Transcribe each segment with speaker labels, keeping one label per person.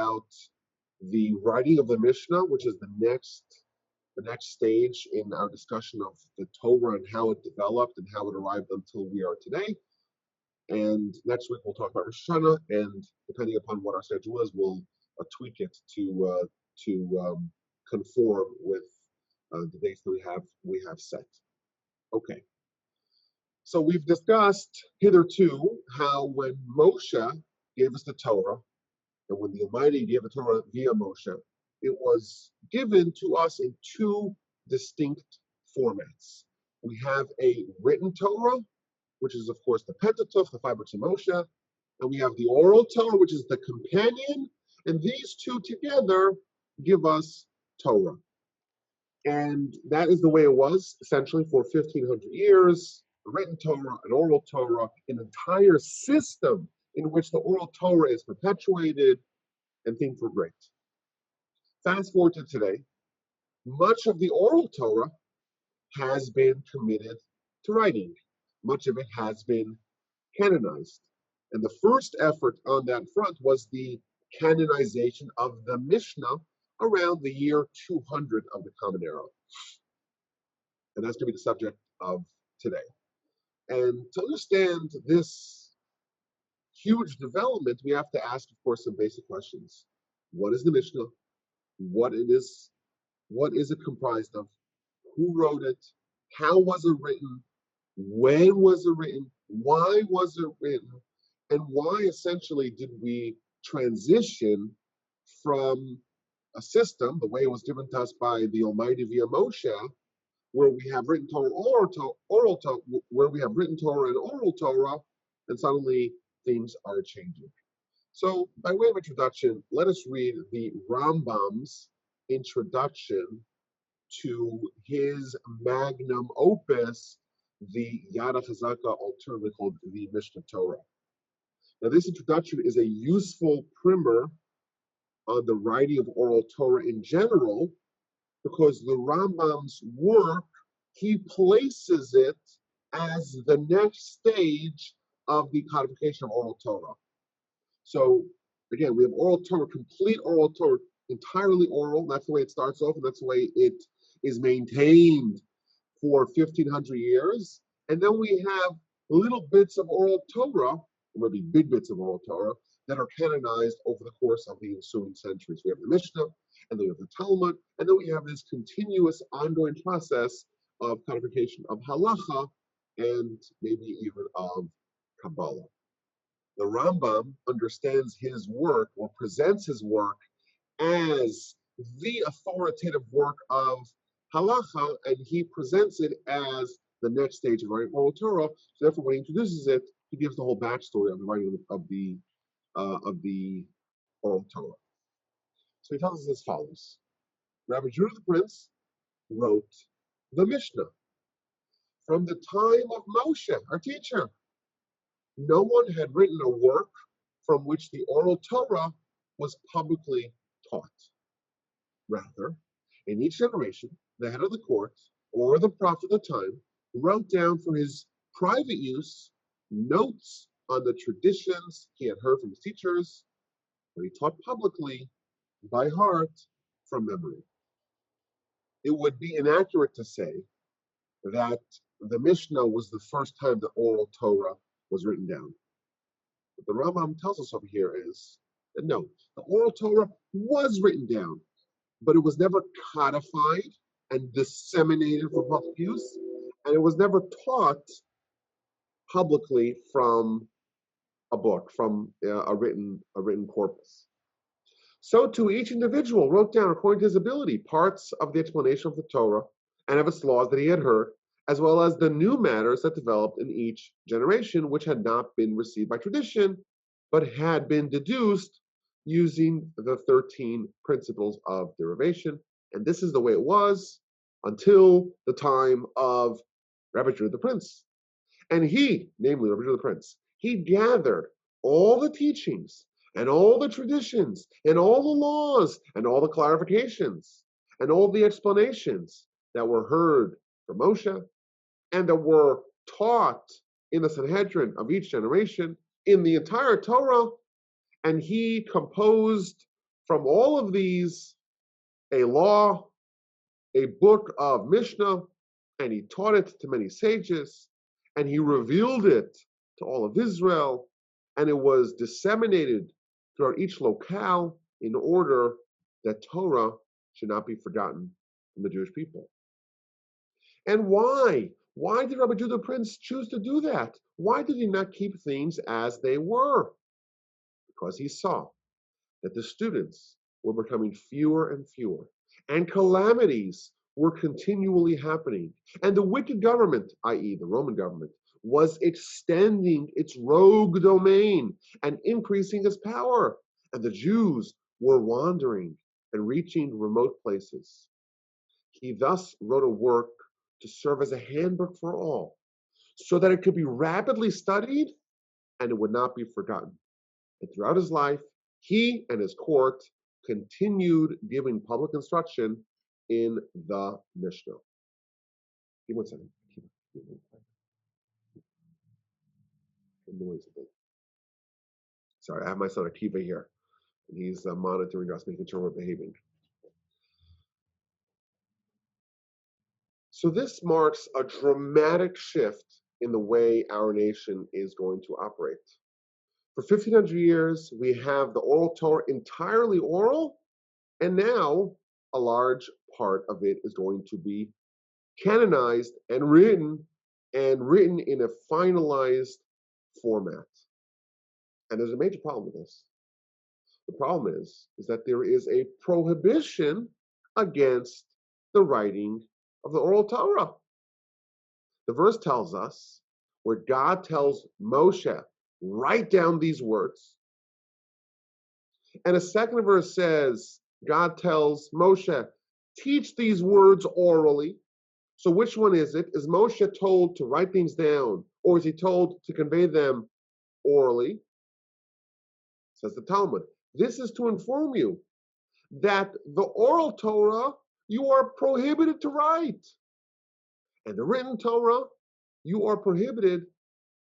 Speaker 1: about the writing of the Mishnah, which is the next stage in our discussion of the Torah and how it developed and how it arrived until we are today. And next week we'll talk about Rosh Hashanah, and depending upon what our schedule is, we'll tweak it to conform with the dates that we have set. Okay. So we've discussed hitherto how when Moshe gave us the Torah, and when the Almighty gave the Torah via Moshe, it was given to us in two distinct formats. We have a written Torah, which is, of course, the Pentateuch, the 5 books of Moshe, and we have the oral Torah, which is the companion, and these two together give us Torah. And that is the way it was, essentially, for 1,500 years. A written Torah, an oral Torah, an entire system in which the oral Torah is perpetuated, and things were great. Fast forward to today, much of the oral Torah has been committed to writing. Much of it has been canonized. And the first effort on that front was the canonization of the Mishnah around the year 200 of the Common Era. And that's going to be the subject of today. And to understand this huge development, we have to ask, of course, some basic questions. What is the Mishnah? What it is it comprised of? Who wrote it? How was it written? When was it written? Why was it written? And why essentially did we transition from a system, the way it was given to us by the Almighty via Moshe, where we have written Torah, oral Torah, where we have written Torah and oral Torah, and suddenly things are changing. So, by way of introduction, let us read the Rambam's introduction to his magnum opus, the Yad HaChazaka, alternatively called the Mishnah Torah. Now, this introduction is a useful primer on the writing of oral Torah in general, because the Rambam's work, he places it as the next stage of the codification of oral Torah. So, again, we have oral Torah, complete oral Torah, entirely oral. That's the way it starts off, and that's the way it is maintained for 1,500 years. And then we have little bits of oral Torah, or maybe big bits of oral Torah, that are canonized over the course of the ensuing centuries. We have the Mishnah, and then we have the Talmud, and then we have this continuous ongoing process of codification of halacha, and maybe even of Kabbalah. The Rambam understands his work, or presents his work, as the authoritative work of halacha, and he presents it as the next stage of writing oral Torah. So therefore, when he introduces it, he gives the whole backstory of the writing of the oral Torah. So he tells us as follows: Rabbi Judah the Prince wrote the Mishnah from the time of Moshe, our teacher. No one had written a work from which the oral Torah was publicly taught. Rather, in each generation, the head of the court or the prophet of the time wrote down for his private use notes on the traditions he had heard from his teachers, but he taught publicly by heart from memory. It would be inaccurate to say that the Mishnah was the first time that oral Torah was written down. What the Rambam tells us over here is that no, the oral Torah was written down, but it was never codified and disseminated for public use, and it was never taught publicly from a book, from a written corpus. So too, each individual wrote down, according to his ability, parts of the explanation of the Torah and of its laws that he had heard, as well as the new matters that developed in each generation, which had not been received by tradition, but had been deduced using the 13 principles of derivation. And this is the way it was until the time of Rabbi Judah the Prince. And he, namely Rabbi Judah the Prince, he gathered all the teachings and all the traditions and all the laws and all the clarifications and all the explanations that were heard from Moshe and that were taught in the Sanhedrin of each generation in the entire Torah, and he composed from all of these a law, a book of Mishnah, and he taught it to many sages, and he revealed it to all of Israel, and it was disseminated throughout each locale in order that Torah should not be forgotten from the Jewish people. And why? Why did Rabbi Judah the Prince choose to do that? Why did he not keep things as they were? Because he saw that the students were becoming fewer and fewer, and calamities were continually happening. And the wicked government, i.e. the Roman government, was extending its rogue domain and increasing its power. And the Jews were wandering and reaching remote places. He thus wrote a work to serve as a handbook for all, so that it could be rapidly studied and it would not be forgotten. And throughout his life, he and his court continued giving public instruction in the Mishnah. Give me 1 second. Sorry, I have my son Akiva here, and he's monitoring us, making sure we're behaving. So this marks a dramatic shift in the way our nation is going to operate. For 1,500 years, we have the oral Torah entirely oral, and now a large part of it is going to be canonized and written in a finalized format. And there's a major problem with this. The problem is that there is a prohibition against the writing of the oral Torah. The verse tells us where God tells Moshe, write down these words. And a second verse says, God tells Moshe, teach these words orally. So which one is it? Is Moshe told to write things down, or is he told to convey them orally? Says the Talmud. This is to inform you that the oral Torah you are prohibited to write. And the written Torah, you are prohibited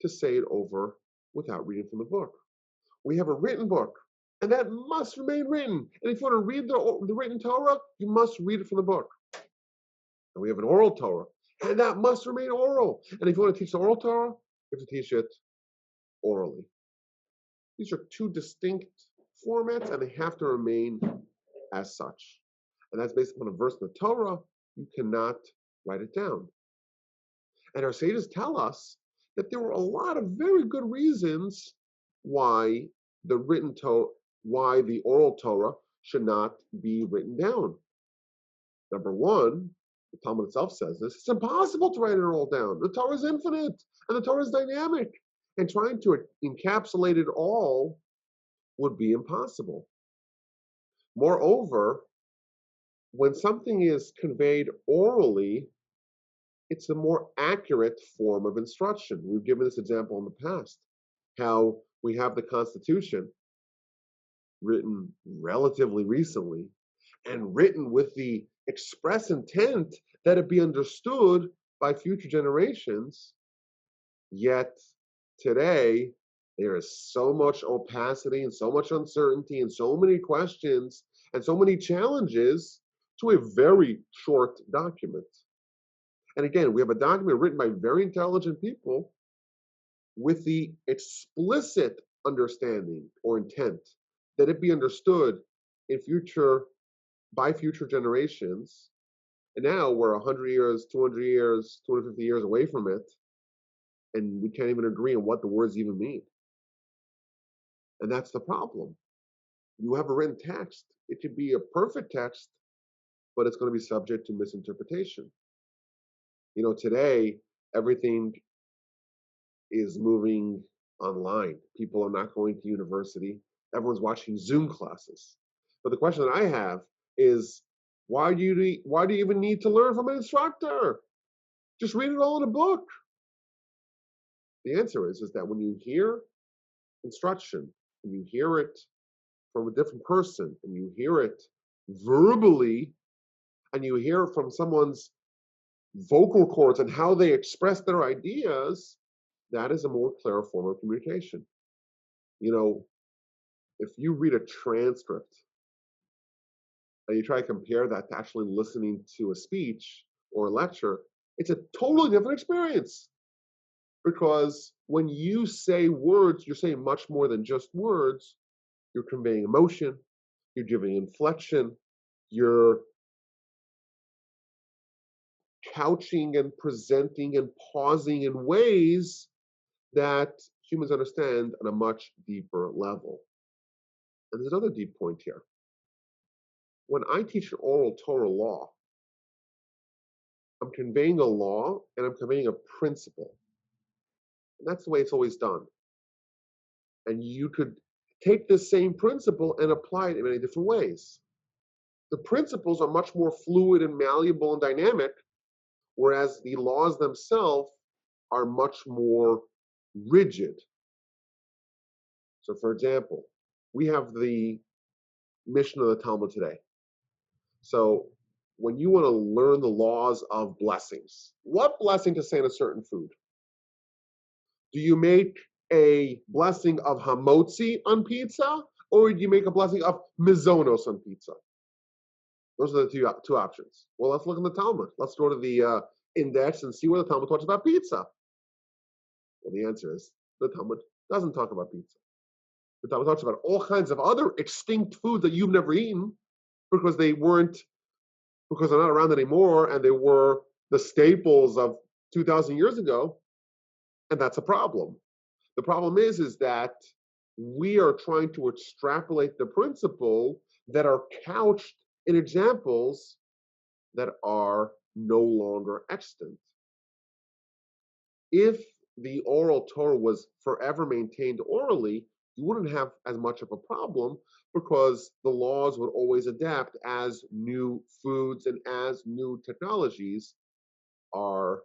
Speaker 1: to say it over without reading from the book. We have a written book, and that must remain written. And if you want to read the written Torah, you must read it from the book. And we have an oral Torah, and that must remain oral. And if you want to teach the oral Torah, you have to teach it orally. These are two distinct formats, and they have to remain as such. And that's based upon a verse in the Torah. You cannot write it down. And our sages tell us that there were a lot of very good reasons why the oral Torah should not be written down. Number one, the Talmud itself says this, it's impossible to write it all down. The Torah is infinite, and the Torah is dynamic. And trying to encapsulate it all would be impossible. Moreover, when something is conveyed orally, it's a more accurate form of instruction. We've given this example in the past, how we have the Constitution written relatively recently and written with the express intent that it be understood by future generations. Yet today, there is so much opacity and so much uncertainty and so many questions and so many challenges to a very short document. And again, we have a document written by very intelligent people with the explicit understanding or intent that it be understood by future generations. And now we're 100 years, 200 years, 250 years away from it, and we can't even agree on what the words even mean. And that's the problem. You have a written text. It could be a perfect text, but it's going to be subject to misinterpretation. Today, everything is moving online. People are not going to university. Everyone's watching Zoom classes. But the question that I have is, why do you even need to learn from an instructor? Just read it all in a book. The answer is that when you hear instruction, and you hear it from a different person, and you hear it verbally, and you hear from someone's vocal cords and how they express their ideas, that is a more clear form of communication. If you read a transcript and you try to compare that to actually listening to a speech or a lecture, it's a totally different experience. Because when you say words, you're saying much more than just words. You're conveying emotion, you're giving inflection, you're couching and presenting and pausing in ways that humans understand on a much deeper level. And there's another deep point here. When I teach an oral Torah law, I'm conveying a law and I'm conveying a principle. And that's the way it's always done. And you could take this same principle and apply it in many different ways. The principles are much more fluid and malleable and dynamic, whereas the laws themselves are much more rigid. So, for example, we have the Mishnah the Temple today. So, when you want to learn the laws of blessings, what blessing to say on a certain food? Do you make a blessing of hamotzi on pizza, or do you make a blessing of mizonos on pizza? Those are the two options. Well, let's look in the Talmud. Let's go to the index and see where the Talmud talks about pizza. Well, the answer is the Talmud doesn't talk about pizza. The Talmud talks about all kinds of other extinct foods that you've never eaten because they're not around anymore, and they were the staples of 2,000 years ago, and that's a problem. The problem is that we are trying to extrapolate the principle that are couched in examples that are no longer extant. If the oral Torah was forever maintained orally, you wouldn't have as much of a problem because the laws would always adapt as new foods and as new technologies are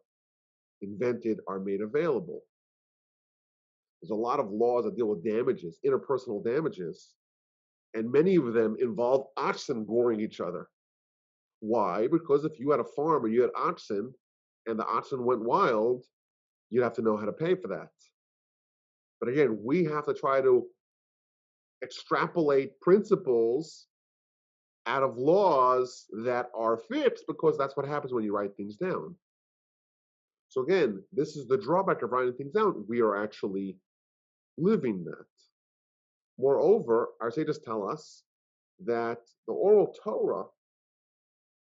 Speaker 1: invented, are made available. There's a lot of laws that deal with damages, interpersonal damages, and many of them involve oxen goring each other. Why? Because if you had a farm and you had oxen and the oxen went wild, you'd have to know how to pay for that. But again, we have to try to extrapolate principles out of laws that are fixed because that's what happens when you write things down. So again, this is the drawback of writing things down. We are actually living that. Moreover, our sages tell us that the oral Torah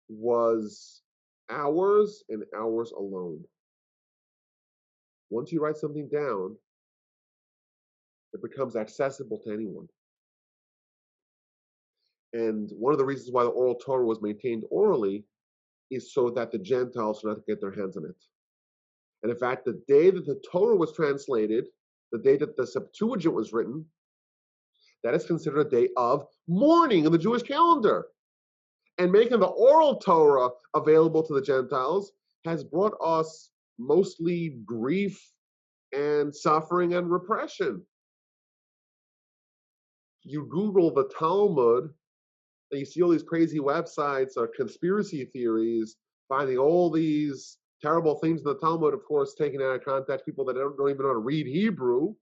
Speaker 1: was ours and ours alone. Once you write something down, it becomes accessible to anyone. And one of the reasons why the oral Torah was maintained orally is so that the Gentiles would not get their hands on it. And in fact, the day that the Torah was translated, the day that the Septuagint was written, that is considered a day of mourning in the Jewish calendar. And making the oral Torah available to the Gentiles has brought us mostly grief and suffering and repression. You Google the Talmud, and you see all these crazy websites or conspiracy theories, finding all these terrible things in the Talmud, of course, taken out of context, people that don't even know how to read Hebrew.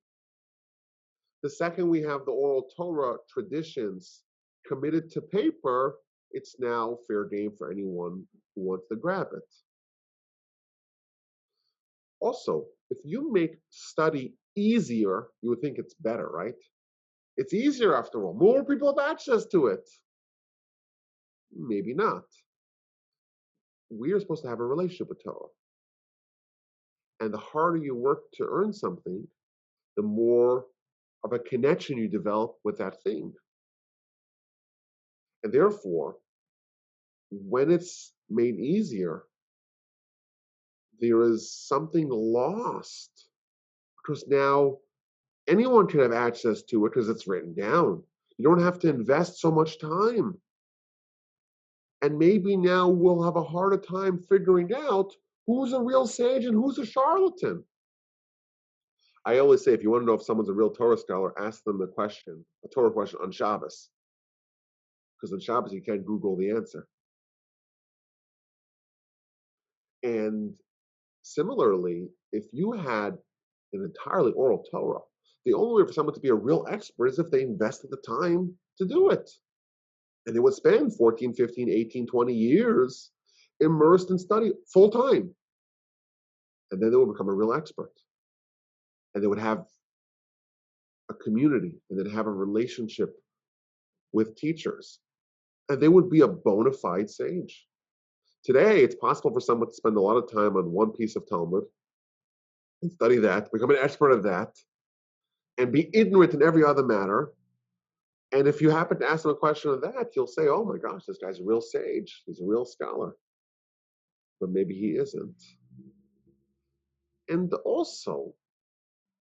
Speaker 1: The second we have the oral Torah traditions committed to paper, it's now fair game for anyone who wants to grab it. Also, if you make study easier, you would think it's better, right? It's easier after all. More people have access to it. Maybe not. We are supposed to have a relationship with Torah. And the harder you work to earn something, the more of a connection you develop with that thing. And therefore, when it's made easier, there is something lost. Because now anyone can have access to it because it's written down. You don't have to invest so much time. And maybe now we'll have a harder time figuring out who's a real sage and who's a charlatan. I always say, if you want to know if someone's a real Torah scholar, ask them a Torah question on Shabbos. Because on Shabbos, you can't Google the answer. And similarly, if you had an entirely oral Torah, the only way for someone to be a real expert is if they invested the time to do it. And they would spend 14, 15, 18, 20 years immersed in study full time. And then they would become a real expert. And they would have a community, and they'd have a relationship with teachers. And they would be a bona fide sage. Today, it's possible for someone to spend a lot of time on one piece of Talmud and study that, become an expert of that, and be ignorant in every other matter. And if you happen to ask them a question of that, you'll say, oh my gosh, this guy's a real sage. He's a real scholar. But maybe he isn't. And also,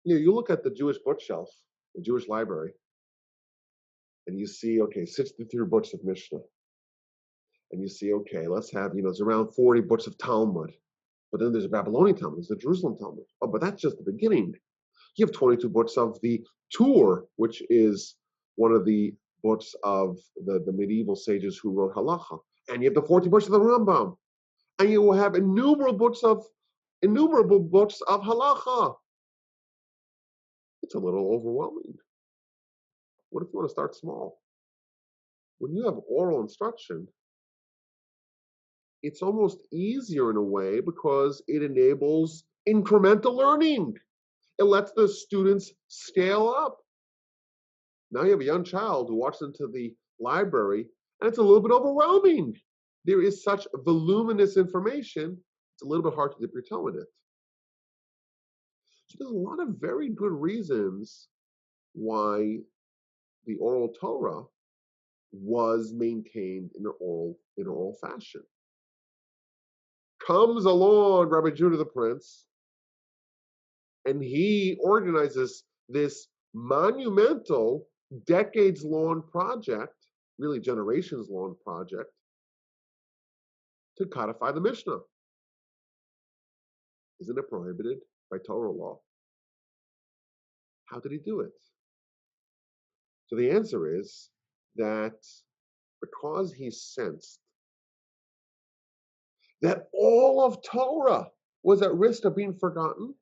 Speaker 1: you look at the Jewish bookshelf, the Jewish library, and you see, okay, 63 books of Mishnah. And you see, okay, let's have, there's around 40 books of Talmud. But then there's a Babylonian Talmud, there's a Jerusalem Talmud. Oh, but that's just the beginning. You have 22 books of the Torah, which is one of the books of the medieval sages who wrote halacha. And you have the 40 books of the Rambam. And you will have innumerable books of halacha. It's a little overwhelming. What if you want to start small? When you have oral instruction, it's almost easier in a way because it enables incremental learning. It lets the students scale up. Now you have a young child who walks into the library and it's a little bit overwhelming. There is such voluminous information, it's a little bit hard to dip your toe in it. So there's a lot of very good reasons why the oral Torah was maintained in an oral fashion. Comes along Rabbi Judah the Prince, and he organizes this monumental, decades-long project, really generations-long project, to codify the Mishnah. Isn't it prohibited by Torah law? How did he do it? So the answer is that because he sensed that all of Torah was at risk of being forgotten,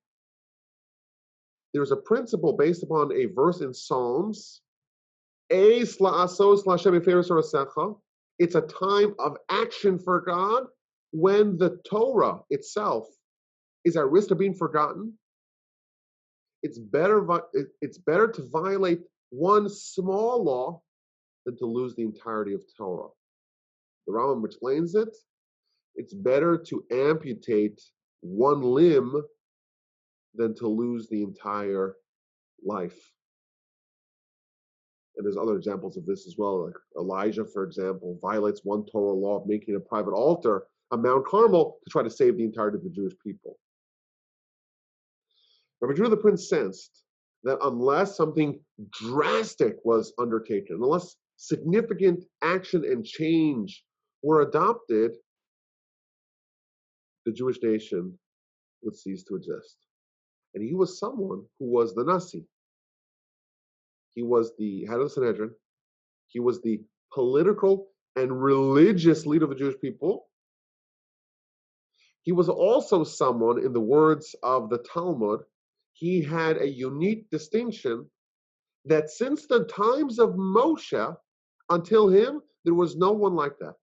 Speaker 1: there's a principle based upon a verse in Psalms, it's a time of action for God when the Torah itself is at risk of being forgotten. It's better to violate one small law than to lose the entirety of Torah. The Rambam explains it. It's better to amputate one limb than to lose the entire life. And there's other examples of this as well. Like Elijah, for example, violates one Torah law of making a private altar on Mount Carmel to try to save the entirety of the Jewish people. Rabbi Judah the Prince sensed that unless something drastic was undertaken, unless significant action and change were adopted, the Jewish nation would cease to exist. And he was someone who was the HaNasi. He was the head of the Sanhedrin. He was the political and religious leader of the Jewish people. He was also someone, in the words of the Talmud, he had a unique distinction that since the times of Moshe until him, there was no one like that.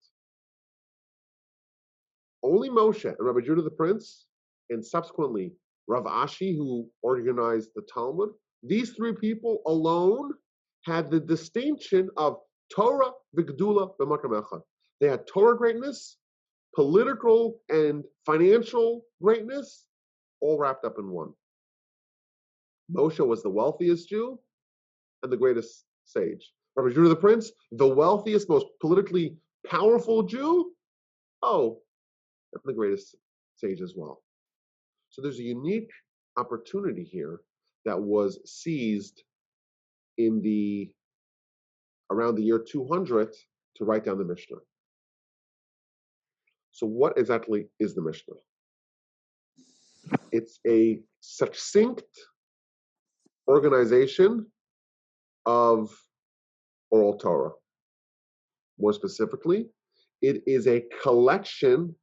Speaker 1: Only Moshe and Rabbi Judah the Prince, and subsequently Rav Ashi, who organized the Talmud, these three people alone had the distinction of Torah v'Gdula b'makam echad. They had Torah greatness, political and financial greatness, all wrapped up in one. Moshe was the wealthiest Jew and the greatest sage. Rabbi Judah the Prince, the wealthiest, most politically powerful Jew, and the greatest sage as well. So there's a unique opportunity here that was seized around the year 200 to write down the Mishnah. So what exactly is the Mishnah? It's a succinct organization of oral Torah. More specifically, it is a collection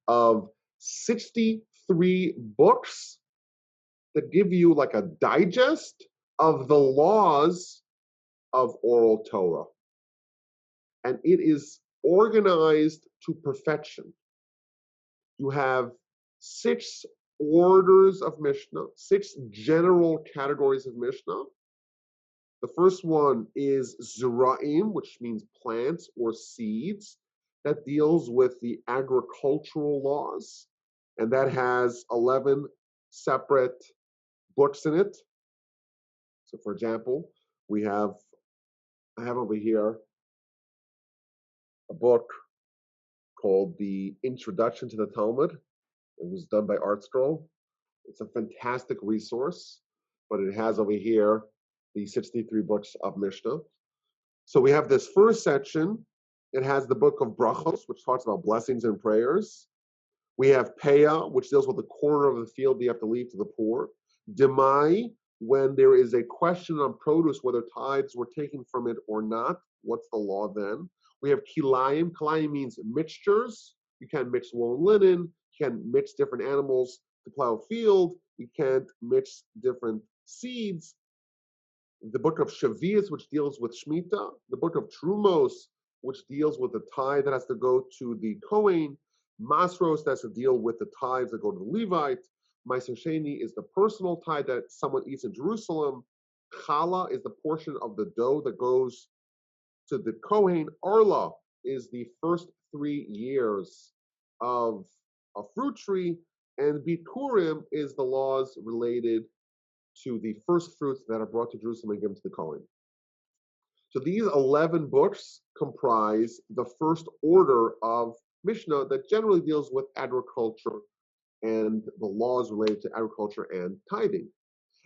Speaker 1: of 63 books that give you like a digest of the laws of oral Torah. and it is organized to perfection. You have 6 orders of Mishnah, 6 general categories of Mishnah. The first one is Zera'im, which means plants or seeds. That deals with the agricultural laws, and that has 11 separate books in it. So, for example, I have over here a book called the Introduction to the Talmud. It was done by ArtScroll. It's a fantastic resource, but it has over here the 63 books of Mishnah. So we have this first section. It has the book of Brachos, which talks about blessings and prayers. We have Peah, which deals with the corner of the field you have to leave to the poor. Demai, when there is a question on produce, whether tithes were taken from it or not, what's the law then? We have Kilayim. Kilayim means mixtures. You can't mix wool and linen. You can't mix different animals to plow a field. You can't mix different seeds. The book of Shavuos, which deals with Shemitah. The book of Trumos, which deals with the tithe that has to go to the Kohen. Masros, that's to deal with the tithes that go to the Levite. Meiser Sheni is the personal tithe that someone eats in Jerusalem. Challah is the portion of the dough that goes to the Kohen. Arla is the first 3 years of a fruit tree. And Bikurim is the laws related to the first fruits that are brought to Jerusalem and given to the Kohen. So these 11 books comprise the first order of Mishnah that generally deals with agriculture and the laws related to agriculture and tithing.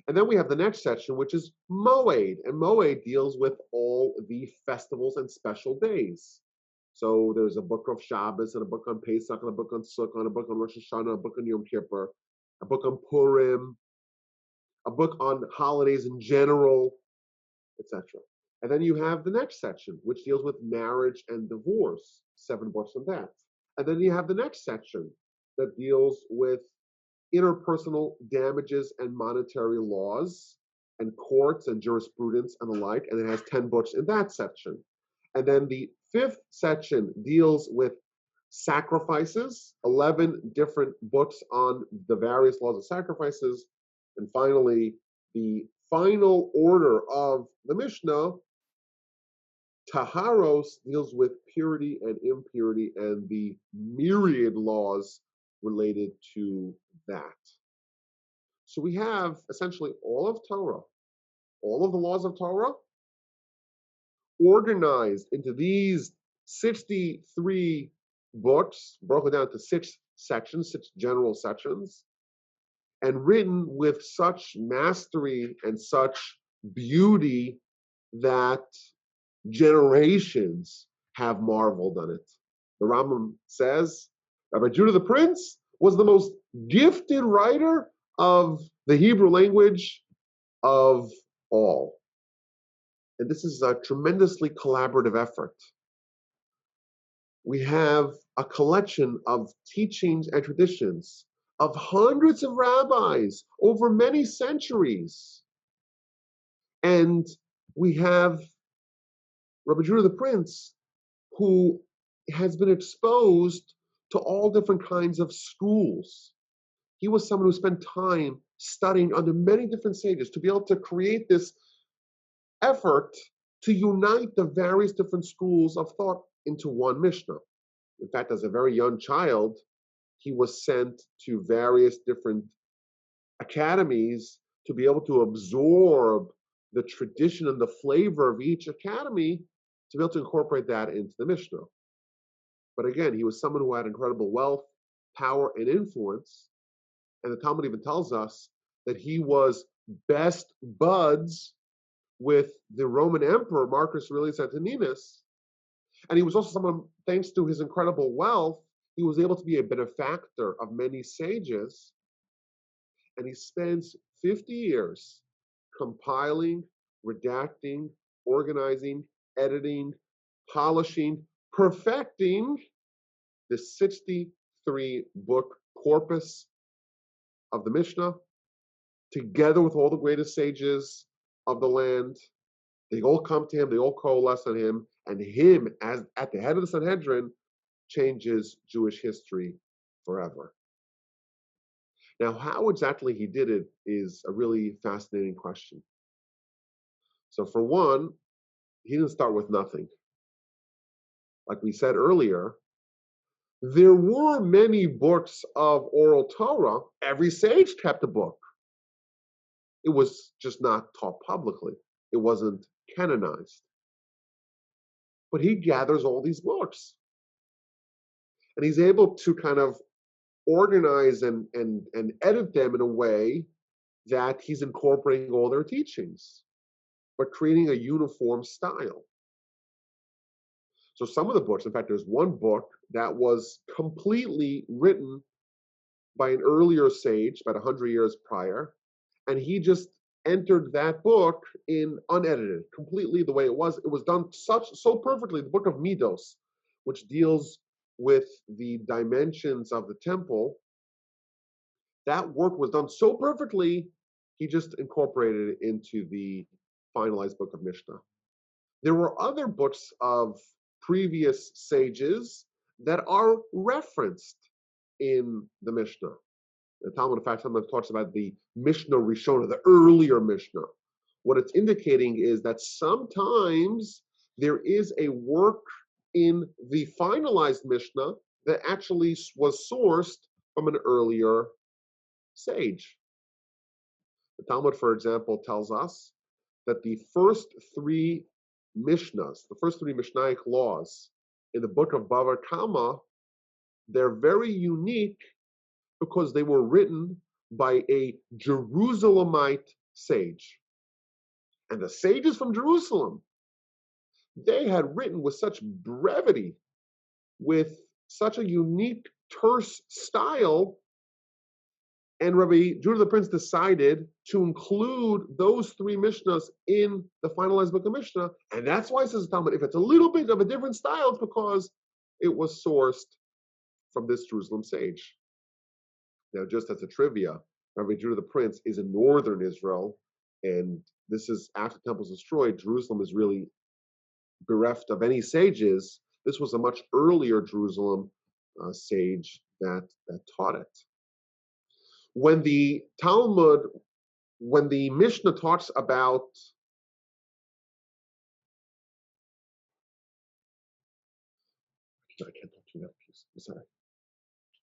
Speaker 1: And then we have the next section, which is Moed. And Moed deals with all the festivals and special days. So there's a book of Shabbos, and a book on Pesach, and a book on Sukkot, and a book on Rosh Hashanah, a book on Yom Kippur, a book on Purim, a book on holidays in general, etc. And then you have the next section, which deals with marriage and divorce, 7 books on that. And then you have the next section that deals with interpersonal damages and monetary laws and courts and jurisprudence and the like, and it has 10 books in that section. And then the 5th section deals with sacrifices, 11 different books on the various laws of sacrifices. And finally, the final order of the Mishnah, Taharos, deals with purity and impurity and the myriad laws related to that. So we have essentially all of Torah, all of the laws of Torah, organized into these 63 books, broken down to 6 sections, 6 general sections, and written with such mastery and such beauty that generations have marveled on it. The Rambam says, Rabbi Judah the Prince was the most gifted writer of the Hebrew language of all. And this is a tremendously collaborative effort. We have a collection of teachings and traditions of hundreds of rabbis over many centuries. And we have Rabbi Judah the Prince, who has been exposed to all different kinds of schools. He was someone who spent time studying under many different sages to be able to create this effort to unite the various different schools of thought into one Mishnah. In fact, as a very young child, he was sent to various different academies to be able to absorb the tradition and the flavor of each academy to be able to incorporate that into the Mishnah. But again, he was someone who had incredible wealth, power, and influence. And the Talmud even tells us that he was best buds with the Roman Emperor, Marcus Aurelius Antoninus. And he was also someone, thanks to his incredible wealth, he was able to be a benefactor of many sages. And he spends 50 years compiling, redacting, organizing, editing, polishing, perfecting the 63-book corpus of the Mishnah, together with all the greatest sages of the land. They all come to him, they all coalesce on him, And him, as at the head of the Sanhedrin, changes Jewish history forever. Now, how exactly he did it is a really fascinating question. So for one, he didn't start with nothing. Like we said earlier, there were many books of oral Torah. Every sage kept a book. It was just not taught publicly. It wasn't canonized. But he gathers all these books. And he's able to kind of organize and edit them in a way that he's incorporating all their teachings, but creating a uniform style. So some of the books, in fact, there's one book that was completely written by an earlier sage, about 100 years prior, and he just entered that book in unedited, completely the way it was. It was done so perfectly. The book of Midos, which deals with the dimensions of the temple, that work was done so perfectly, he just incorporated it into the finalized book of Mishnah. There were other books of previous sages that are referenced in the Mishnah. The Talmud, in fact, sometimes talks about the Mishnah Rishona, the earlier Mishnah. What it's indicating is that sometimes there is a work in the finalized Mishnah that actually was sourced from an earlier sage. The Talmud, for example, tells us that the first three Mishnahs, the first three Mishnaic laws in the book of Bar Kochba, they're very unique because they were written by a Jerusalemite sage. And the sages from Jerusalem, they had written with such brevity, with such a unique, terse style. And Rabbi Judah the Prince decided to include those three Mishnahs in the finalized book of Mishnah. And that's why it says Talmud, if it's a little bit of a different style, it's because it was sourced from this Jerusalem sage. Now, just as a trivia, Rabbi Judah the Prince is in northern Israel, and this is after the temple is destroyed. Jerusalem is really bereft of any sages. This was a much earlier Jerusalem sage that taught it. When the Talmud, when the Mishnah talks about I can't talk to you that piece. I'm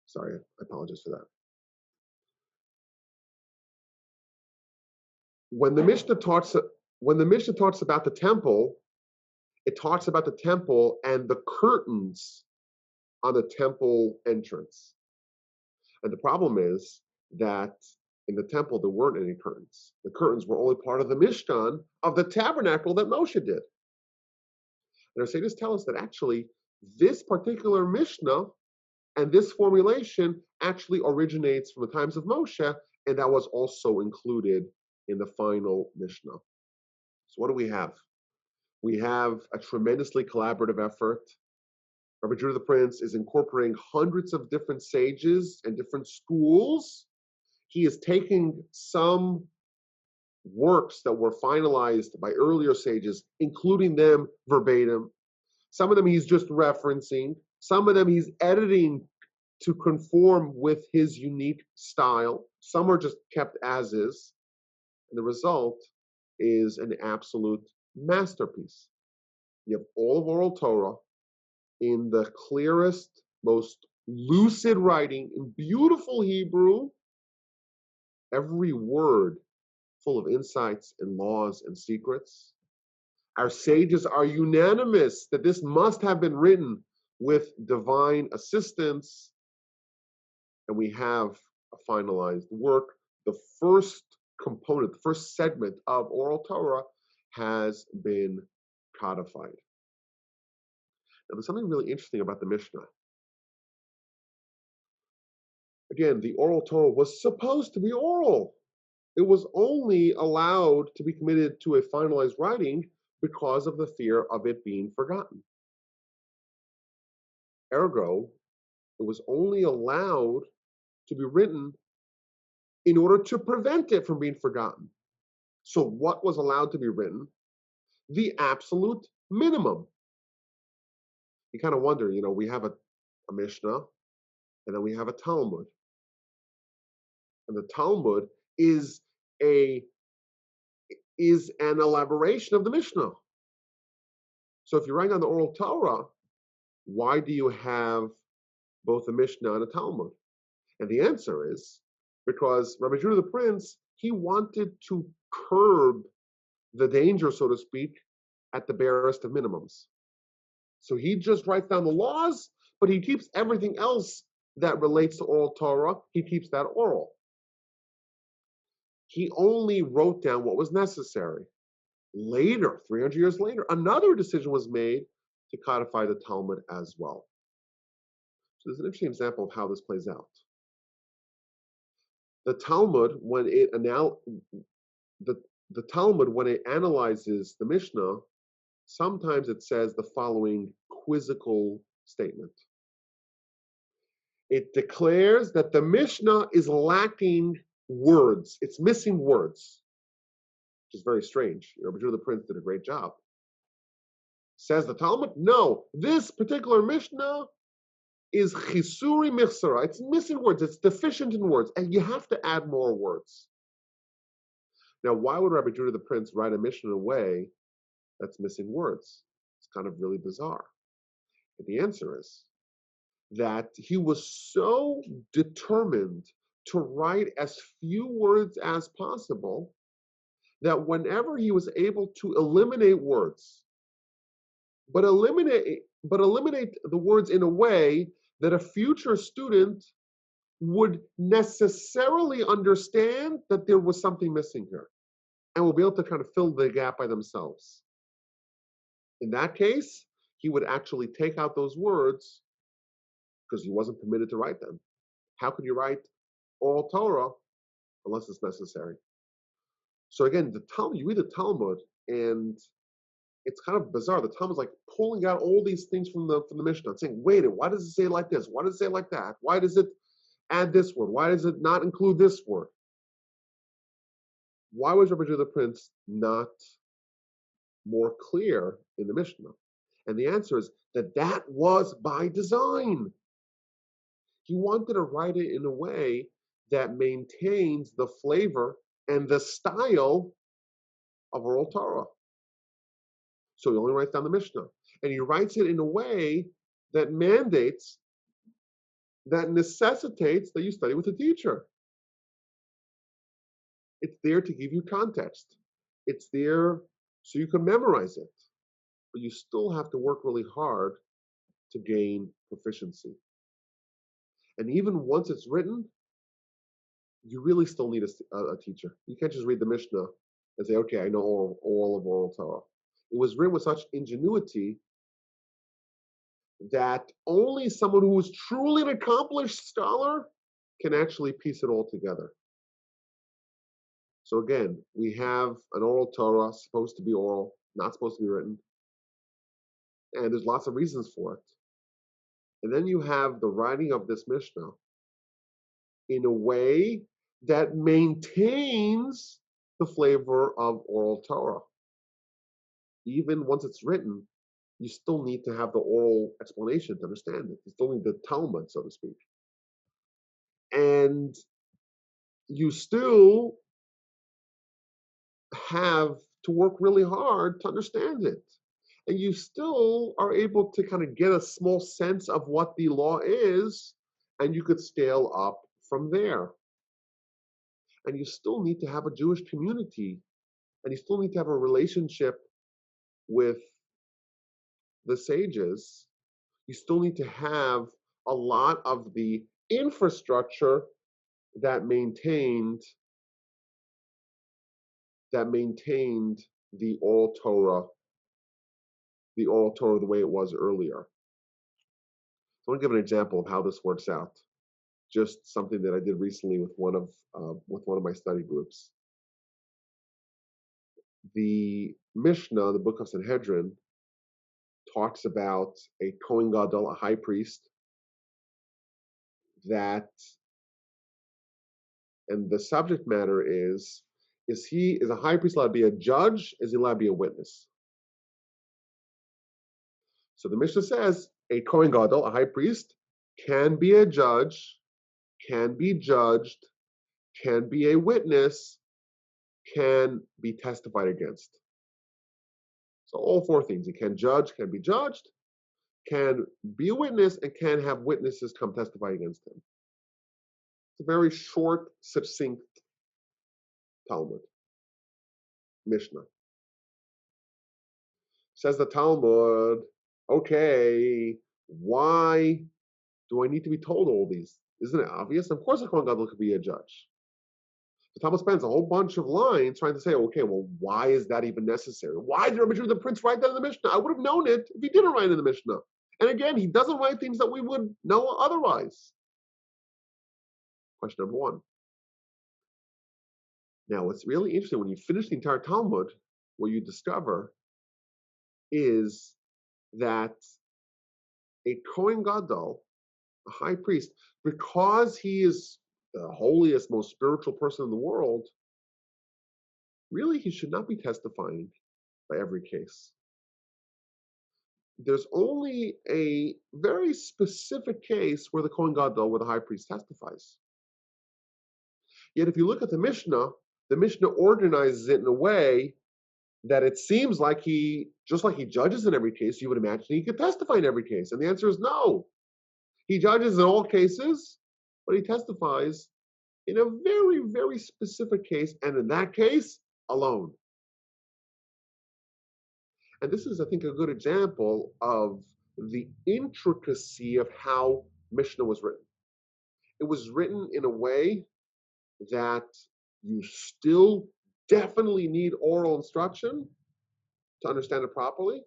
Speaker 1: sorry, I apologize for that. When the Mishnah talks about the temple, it talks about the temple and the curtains on the temple entrance. And the problem is that in the temple there weren't any curtains. The curtains were only part of the Mishkan of the tabernacle that Moshe did. And our sages tell us that actually this particular Mishnah and this formulation actually originates from the times of Moshe, and that was also included in the final Mishnah. So what do we have? We have a tremendously collaborative effort. Rabbi Judah the Prince is incorporating hundreds of different sages and different schools. He is taking some works that were finalized by earlier sages, including them verbatim. Some of them he's just referencing. Some of them he's editing to conform with his unique style. Some are just kept as is. And the result is an absolute masterpiece. You have all of oral Torah in the clearest, most lucid writing, in beautiful Hebrew, every word full of insights and laws and secrets. Our sages are unanimous that this must have been written with divine assistance, and we have a finalized work. The first component, the first segment of oral Torah has been codified. Now, there's something really interesting about the Mishnah. Again, the oral Torah was supposed to be oral. It was only allowed to be committed to a finalized writing because of the fear of it being forgotten. Ergo, it was only allowed to be written in order to prevent it from being forgotten. So what was allowed to be written? The absolute minimum. you kind of wonder, we have a Mishnah, and then we have a Talmud. And the Talmud is an elaboration of the Mishnah. So if you're writing on the oral Torah, why do you have both a Mishnah and a Talmud? And the answer is because Rabbi Judah the Prince, he wanted to curb the danger, so to speak, at the barest of minimums. So he just writes down the laws, but he keeps everything else that relates to oral Torah, he keeps that oral. He only wrote down what was necessary. Later, 300 years later, another decision was made to codify the Talmud as well. So there's an interesting example of how this plays out. The Talmud, when it analyzes the Mishnah, sometimes it says the following quizzical statement. It declares that the Mishnah is lacking words. It's missing words, which is very strange. Rabbi Judah the Prince did a great job. Says the Talmud, no, this particular Mishnah is chisuri michsara. It's missing words. It's deficient in words, and you have to add more words. Now, why would Rabbi Judah the Prince write a Mishnah in a way that's missing words? It's kind of really bizarre. And the answer is that he was so determined to write as few words as possible that whenever he was able to eliminate words, but eliminate the words in a way that a future student would necessarily understand that there was something missing here and will be able to kind of fill the gap by themselves. In that case, he would actually take out those words because he wasn't permitted to write them. How could you write oral Torah unless it's necessary? So again, the Talmud, you read the Talmud, and it's kind of bizarre. The Talmud's like pulling out all these things from the Mishnah and saying, wait, why does it say it like this? Why does it say it like that? Why does it add this word? Why does it not include this word? Why was Rabbi Judah the Prince not more clear in the Mishnah? And the answer is that was by design. He wanted to write it in a way that maintains the flavor and the style of oral Torah. So he only writes down the Mishnah. And he writes it in a way that mandates, that necessitates that you study with a teacher. It's there to give you context. It's there so you can memorize it. But you still have to work really hard to gain proficiency. And even once it's written, you really still need a teacher. You can't just read the Mishnah and say, okay, I know all of oral Torah. It was written with such ingenuity that only someone who is truly an accomplished scholar can actually piece it all together. So again, we have an oral Torah, supposed to be oral, not supposed to be written. And there's lots of reasons for it. And then you have the writing of this Mishnah in a way that maintains the flavor of oral Torah. Even once it's written, you still need to have the oral explanation to understand it. You still need the Talmud, so to speak. And you still have to work really hard to understand it. And you still are able to kind of get a small sense of what the law is, and you could scale up from there. And you still need to have a Jewish community, and you still need to have a relationship with the sages. You still need to have a lot of the infrastructure that maintained the oral Torah the way it was earlier. I want to give an example of how this works out. Just something that I did recently with one of my study groups. The Mishnah, the book of Sanhedrin, talks about a Kohen Gadol, a high priest, and the subject matter is a high priest allowed to be a judge? Is he allowed to be a witness? So the Mishnah says a Kohen Gadol, a high priest, can be a judge, can be judged, can be a witness, can be testified against. So all four things. He can judge, can be judged, can be a witness, and can have witnesses come testify against him. It's a very short, succinct Talmud, Mishnah. Says the Talmud, okay, why do I need to be told all these? Isn't it obvious? Of course a Kohen Gadol could be a judge. The Talmud spends a whole bunch of lines trying to say, okay, well, why is that even necessary? Why did Rabbi Judah the Prince write that in the Mishnah? I would have known it if he didn't write it in the Mishnah. And again, he doesn't write things that we would know otherwise. Question number one. Now, what's really interesting, when you finish the entire Talmud, what you discover is that a Kohen Gadol, a high priest, because he is the holiest, most spiritual person in the world, really he should not be testifying by every case. There's only a very specific case where the Kohen Gadol, where the high priest testifies. Yet if you look at the Mishnah organizes it in a way that it seems like just like he judges in every case, you would imagine he could testify in every case. And the answer is no. He judges in all cases, but he testifies in a very, very specific case, and in that case, alone. And this is, I think, a good example of the intricacy of how Mishnah was written. It was written in a way that you still definitely need oral instruction to understand it properly,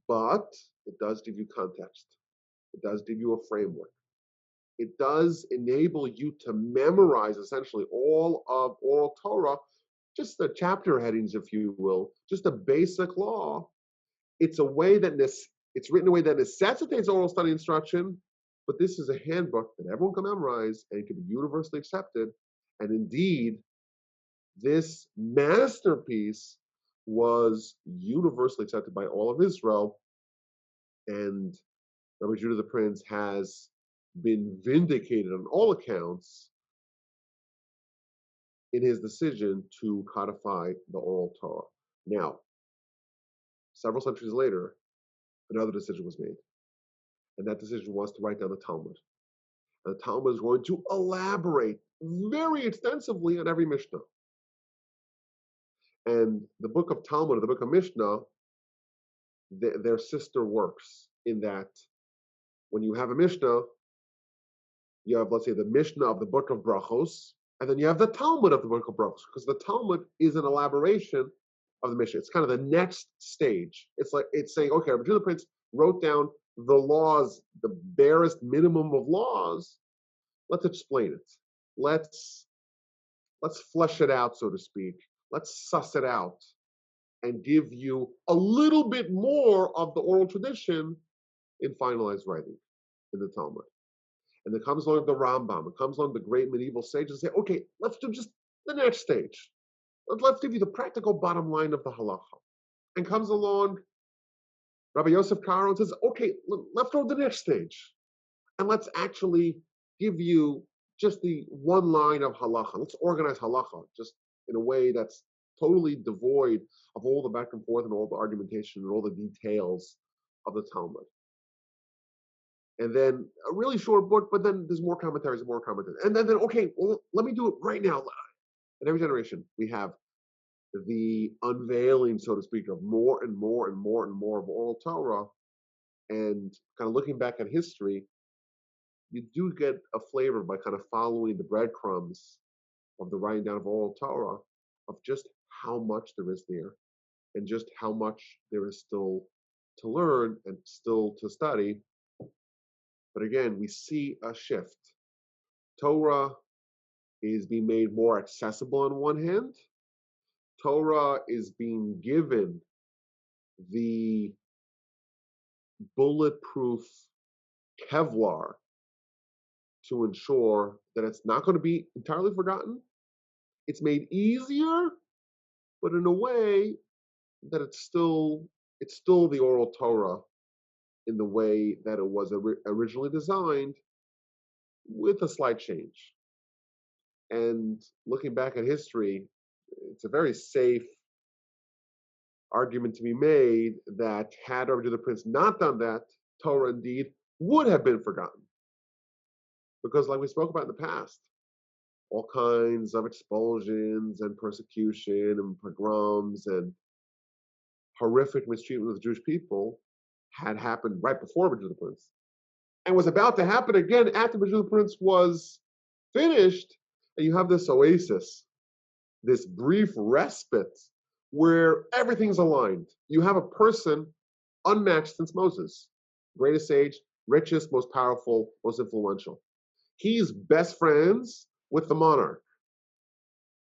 Speaker 1: but it does give you context. It does give you a framework. It does enable you to memorize essentially all of oral Torah, just the chapter headings, if you will, just a basic law. It's a way that it's written in a way that necessitates oral study instruction, but this is a handbook that everyone can memorize and it can be universally accepted. And indeed, this masterpiece was universally accepted by all of Israel, and Rabbi Judah the Prince has been vindicated on all accounts in his decision to codify the oral Torah. Now, several centuries later, another decision was made, and that decision was to write down the Talmud. And the Talmud is going to elaborate very extensively on every Mishnah. And the book of Talmud and the book of Mishnah, their sister works in that when you have a Mishnah, you have, let's say, the Mishnah of the book of Brachos, and then you have the Talmud of the book of Brachos, because the Talmud is an elaboration of the Mishnah. It's kind of the next stage. It's saying, okay, Rabbi Judah the Prince wrote down the laws, the barest minimum of laws. Let's explain it. Let's flesh it out, so to speak. Let's suss it out and give you a little bit more of the oral tradition in finalized writing in the Talmud. And it comes along the Rambam, it comes along the great medieval sages and say, okay, let's do just the next stage. Let's give you the practical bottom line of the halacha. And comes along Rabbi Yosef Karo and says, okay, let's go to the next stage. And let's actually give you just the one line of halacha. Let's organize halacha just in a way that's totally devoid of all the back and forth and all the argumentation and all the details of the Talmud. And then a really short book, but then there's more commentaries and more commentaries. And then okay, well, let me do it right now. In every generation, we have the unveiling, so to speak, of more and more and more and more of oral Torah. And kind of looking back at history, you do get a flavor by kind of following the breadcrumbs of the writing down of oral Torah of just how much there is there and just how much there is still to learn and still to study. But again, we see a shift. Torah is being made more accessible on one hand. Torah is being given the bulletproof Kevlar to ensure that it's not going to be entirely forgotten. It's made easier, but in a way that it's still the oral Torah in the way that it was originally designed, with a slight change. And looking back at history, it's a very safe argument to be made that had Rabbi Judah the Prince not done that, Torah indeed would have been forgotten. Because like we spoke about in the past, all kinds of expulsions and persecution and pogroms and horrific mistreatment of the Jewish people had happened right before Rabbi Judah the Prince, and was about to happen again after Rabbi Judah the Prince was finished. And you have this oasis, this brief respite where everything's aligned. You have a person unmatched since Moses, greatest sage, richest, most powerful, most influential. He's best friends with the monarch.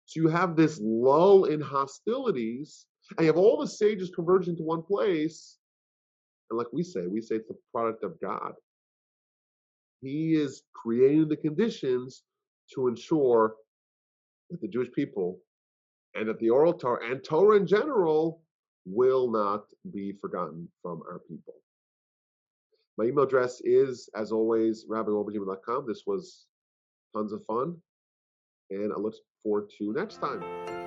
Speaker 1: So you have this lull in hostilities, and you have all the sages converging to one place. And like we say it's the product of God. He is creating the conditions to ensure that the Jewish people and that the oral Torah and Torah in general will not be forgotten from our people. My email address is, as always, rabbi@wolbe.com. This was tons of fun, and I look forward to next time.